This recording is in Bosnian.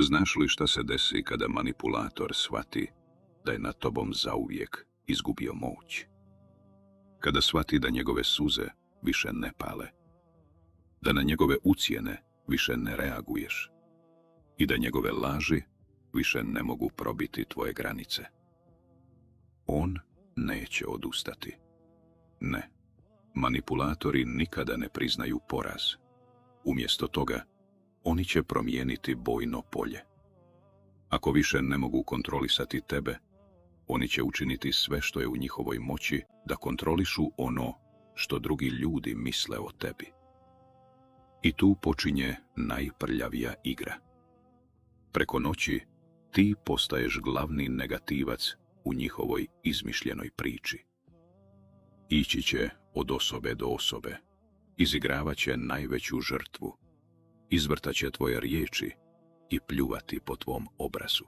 Znaš li šta se desi kada manipulator shvati da je nad tobom zauvijek izgubio moć? Kada shvati da njegove suze više ne pale, da na njegove ucjene više ne reaguješ i da njegove laži više ne mogu probiti tvoje granice. On neće odustati. Ne, manipulatori nikada ne priznaju poraz. Umjesto toga, oni će promijeniti bojno polje. Ako više ne mogu kontrolisati tebe, oni će učiniti sve što je u njihovoj moći da kontrolišu ono što drugi ljudi misle o tebi. I tu počinje najprljavija igra. Preko noći ti postaješ glavni negativac u njihovoj izmišljenoj priči. Ići će od osobe do osobe, izigravat će najveću žrtvu, izvrtat će tvoje riječi i pljuvati po tvom obrazu.